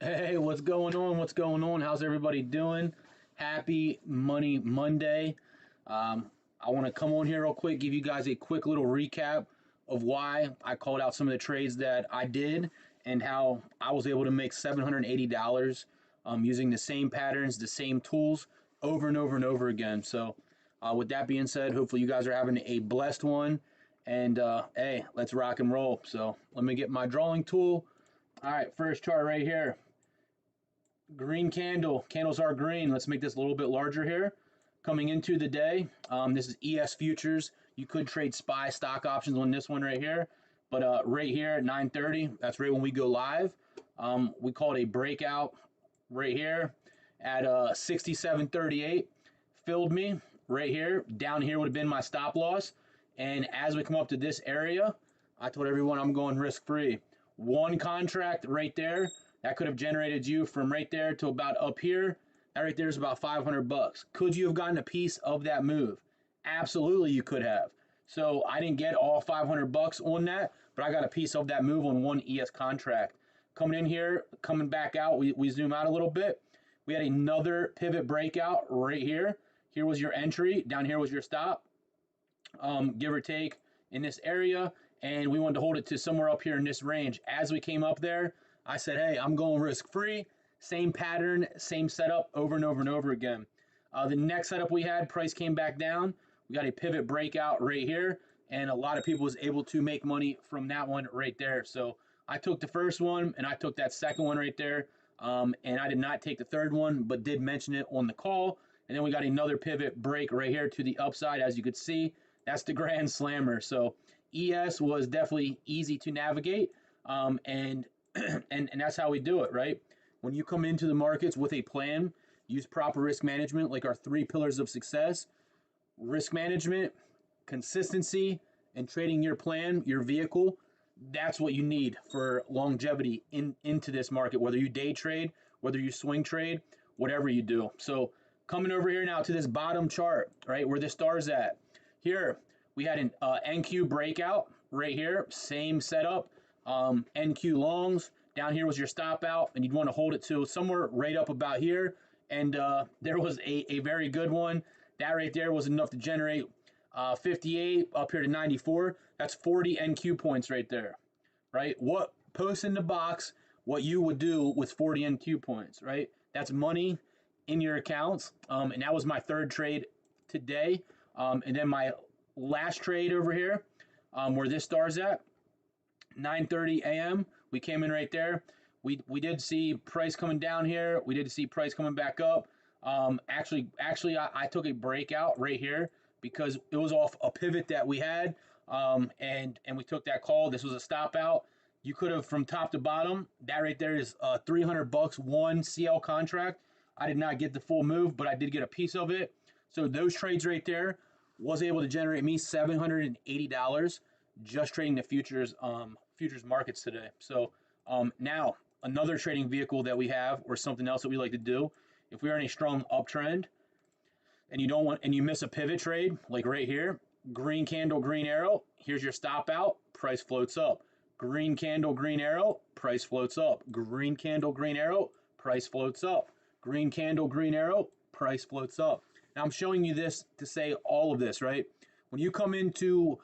Hey, what's going on? What's going on? How's everybody doing? Happy Money Monday. I want to come on here real quick, give you guys a quick little recap of why I called out some of the trades that I did and how I was able to make $780 using the same patterns, the same tools over and over and over again. So, with that being said, hopefully you guys are having a blessed one. And hey, let's rock and roll. So, let me get my drawing tool. All right, first chart right here. Green candle. Candles are green. Let's make this a little bit larger here. Coming into the day, this is ES futures. You could trade SPY stock options on this one right here, but right here at 9:30, that's right when we go live. We call it a breakout right here at 67.38. Filled me right here. Down here would have been my stop loss, and as we come up to this area, I told everyone I'm going risk free. One contract right there that could have generated you from right there to about up here. That right there is about 500 bucks. Could you have gotten a piece of that move? Absolutely, you could have. So I didn't get all 500 bucks on that, but I got a piece of that move on one ES contract. Coming in here, coming back out, we zoom out a little bit. We had another pivot breakout right here. Here was your entry. Down here was your stop, give or take in this area. And we wanted to hold it to somewhere up here in this range. As we came up there, I said, hey, I'm going risk free. Same pattern, same setup over and over and over again. The next setup we had, price came back down. We got a pivot breakout right here, and a lot of people was able to make money from that one right there. So I took the first one, and I took that second one right there, and I did not take the third one, but did mention it on the call. And then we got another pivot break right here to the upside, as you could see. That's the Grand Slammer. So ES was definitely easy to navigate, and that's how we do it, right? When you come into the markets with a plan, use proper risk management, like our three pillars of success: risk management, consistency, and trading your plan, your vehicle. That's what you need for longevity into this market, whether you day trade, whether you swing trade, whatever you do. So coming over here now to this bottom chart, right, where the star's at. Here, we had an NQ breakout right here, same setup, NQ longs. Down here was your stop out, and you'd want to hold it to somewhere right up about here. And there was a very good one. That right there was enough to generate 58 up here to 94. That's 40 NQ points right there, right? What post in the box, what you would do with 40 NQ points, right? That's money in your accounts. And that was my third trade today. And then my last trade over here, where this star's at, 9:30 a.m. We came in right there. We did see price coming down here. We did see price coming back up. Actually, I took a breakout right here because it was off a pivot that we had, and we took that call. This was a stop out. You could have, from top to bottom, that right there is 300 bucks one CL contract. I did not get the full move, but I did get a piece of it. So those trades right there was able to generate me $780 just trading the futures markets today. So now another trading vehicle that we have, or something else that we like to do, if we are in a strong uptrend and you miss a pivot trade, like right here, green candle, green arrow, here's your stop out, price floats up. Green candle, green arrow, price floats up. Green candle, green arrow, price floats up. Green candle, green arrow, price floats up. Now I'm showing you this to say all of this, right? When you come into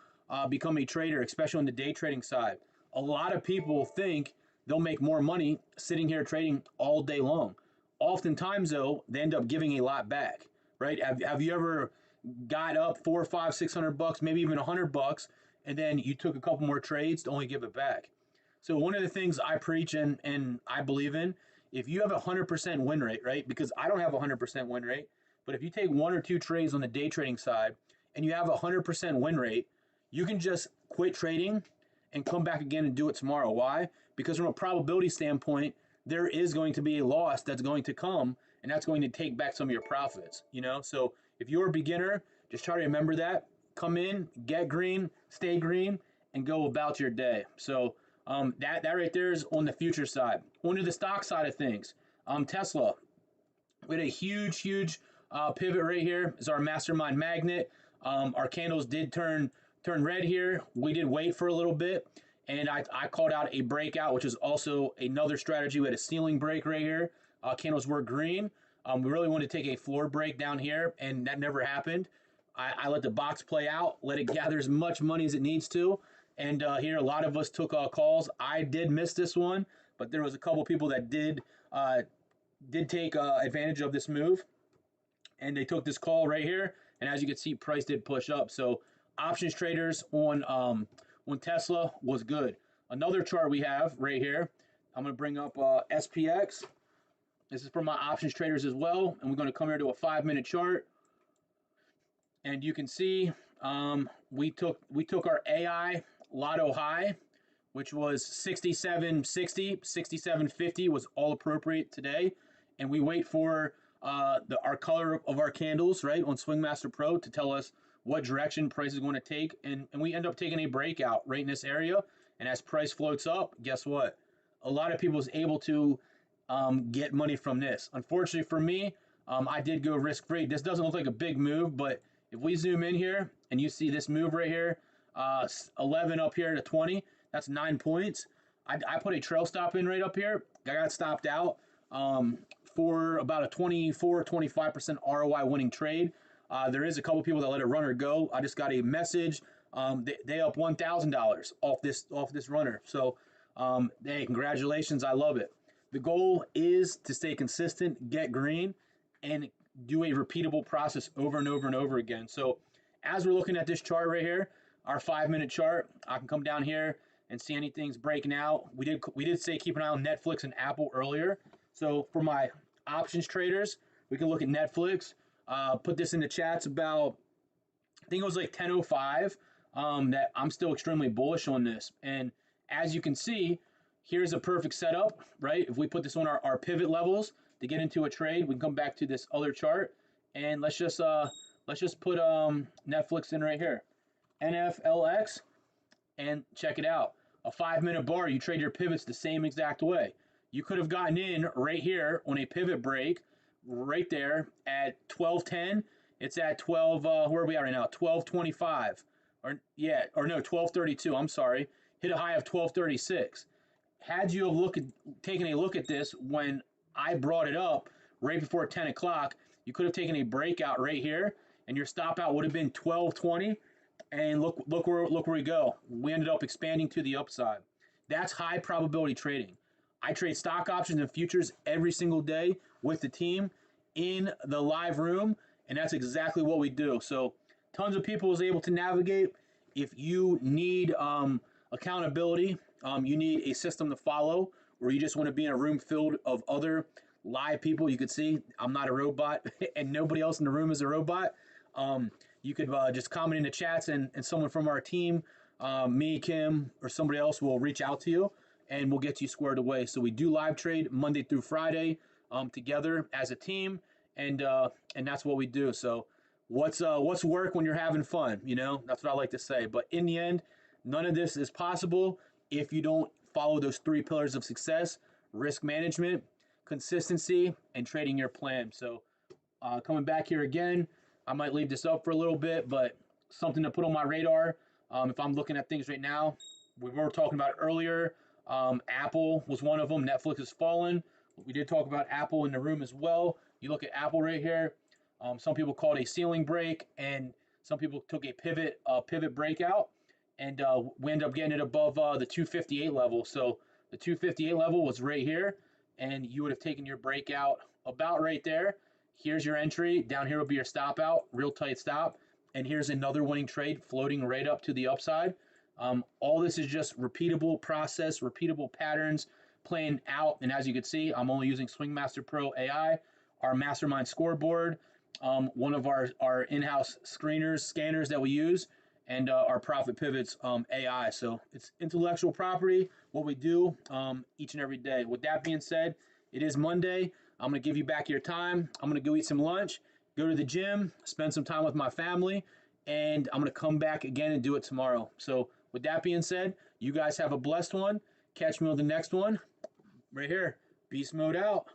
become a trader, especially on the day trading side, a lot of people think they'll make more money sitting here trading all day long. Oftentimes, though, they end up giving a lot back, right? Have you ever got up 4, 5, 600 bucks, maybe even 100 bucks, and then you took a couple more trades to only give it back? So one of the things I preach and I believe in, if you have a 100% win rate, right? Because I don't have a 100% win rate, but if you take one or two trades on the day trading side and you have a 100% win rate, you can just quit trading and come back again and do it tomorrow. Why? Because from a probability standpoint, there is going to be a loss that's going to come, and that's going to take back some of your profits. So if you're a beginner, just try to remember that. Come in, get green, stay green, and go about your day. So that right there is on the future side. Onto the stock side of things, Tesla. We had a huge pivot right here. Is our mastermind magnet. Our candles did turn red here. We did wait for a little bit, and I called out a breakout, which is also another strategy. We had a ceiling break right here. Candles were green. We really wanted to take a floor break down here, and that never happened. I let the box play out, let it gather as much money as it needs to. And here, a lot of us took calls. I did miss this one, but there was a couple people that did take advantage of this move, and they took this call right here. And as you can see, price did push up. So options traders on Tesla was good. Another chart we have right here. I'm going to bring up SPX. This is for my options traders as well, and we're going to come here to a 5-minute chart. And you can see we took our AI Lotto high, which was 67.60, 67.50 was all appropriate today, and we wait for our color of our candles right on Swingmaster Pro to tell us what direction price is going to take, and we end up taking a breakout right in this area. And as price floats up, guess what? A lot of people was able to get money from this. Unfortunately for me, I did go risk free. This doesn't look like a big move, but if we zoom in here and you see this move right here, 11 up here to 20, that's 9 points. I put a trail stop in right up here. I got stopped out for about a 24-25% ROI winning trade. There is a couple people that let it run or go. I just got a message. They up $1,000 off this runner. So hey, congratulations. I love it. The goal is to stay consistent, get green, and do a repeatable process over and over and over again. So as we're looking at this chart right here, our 5-minute chart, I can come down here and see anything's breaking out. We did say keep an eye on Netflix and Apple earlier. So for my options traders, we can look at Netflix. Put this in the chats about, I think it was like 10:05, that I'm still extremely bullish on this. And as you can see, here's a perfect setup, right? If we put this on our pivot levels to get into a trade, we can come back to this other chart, and let's just put Netflix in right here, NFLX, and check it out. A 5-minute bar, you trade your pivots the same exact way. You could have gotten in right here on a pivot break, right there at 12:10. It's at 12. Where are we at right now? 12:25, or no, 12:32. I'm sorry. Hit a high of 12:36. Had you have taken a look at this when I brought it up right before 10 o'clock, you could have taken a breakout right here, and your stop out would have been 12:20. And look where we go. We ended up expanding to the upside. That's high probability trading. I trade stock options and futures every single day with the team in the live room, and that's exactly what we do. So tons of people was able to navigate. If you need accountability, you need a system to follow, or you just want to be in a room filled of other live people. You could see I'm not a robot, and nobody else in the room is a robot. You could just comment in the chats, and someone from our team, me, Kim, or somebody else will reach out to you, and we'll get you squared away. So we do live trade Monday through Friday together as a team, and that's what we do. So what's work when you're having fun? You know, that's what I like to say. But in the end, none of this is possible if you don't follow those 3 pillars of success: risk management, consistency, and trading your plan. So coming back here again, I might leave this up for a little bit, but something to put on my radar. If I'm looking at things right now, we were talking about earlier, Apple was one of them. Netflix has fallen. We did talk about Apple in the room as well. You look at Apple right here. Some people call it a ceiling break, and some people took a pivot breakout, and we end up getting it above the 258 level. So the 258 level was right here, and you would have taken your breakout about right there. Here's your entry. Down here will be your stop out, real tight stop. And here's another winning trade floating right up to the upside. All this is just repeatable process, repeatable patterns playing out. And as you can see, I'm only using Swingmaster Pro AI, our mastermind scoreboard, one of our in-house scanners that we use, and our Profit Pivots AI. So it's intellectual property, what we do each and every day. With that being said, it is Monday. I'm going to give you back your time. I'm going to go eat some lunch, go to the gym, spend some time with my family, and I'm going to come back again and do it tomorrow. So with that being said, you guys have a blessed one. Catch me on the next one right here. Beast mode out.